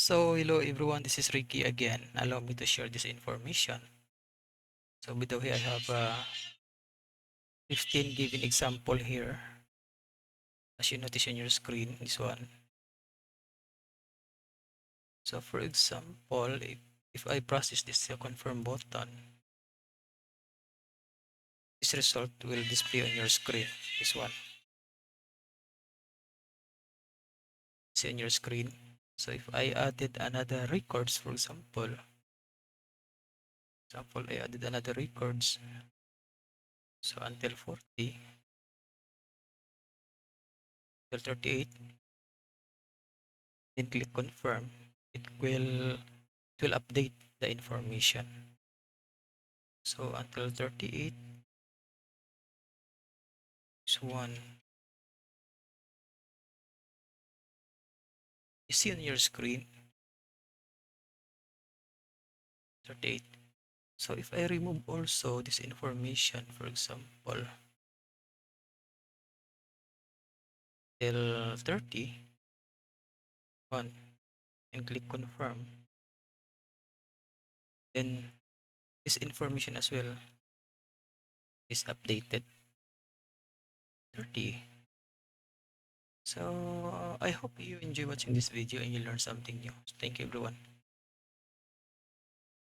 So, hello everyone, this is Ricky again. Allow me to share this information. So, by the way, I have 15 given example here. As you notice on your screen, this one. So, for example, if I process this confirm button, this result will display on your screen. This one. See on your screen. So, if I added another records, for example, I added another records. So, until 40, until 38, then click confirm. It will update the information. So until 38 is 1. You see on your screen 38. So if I remove also this information, for example, till 31 and click confirm, then this information as well is updated 30. So I hope you enjoy watching this video and you learn something new. Thank you everyone.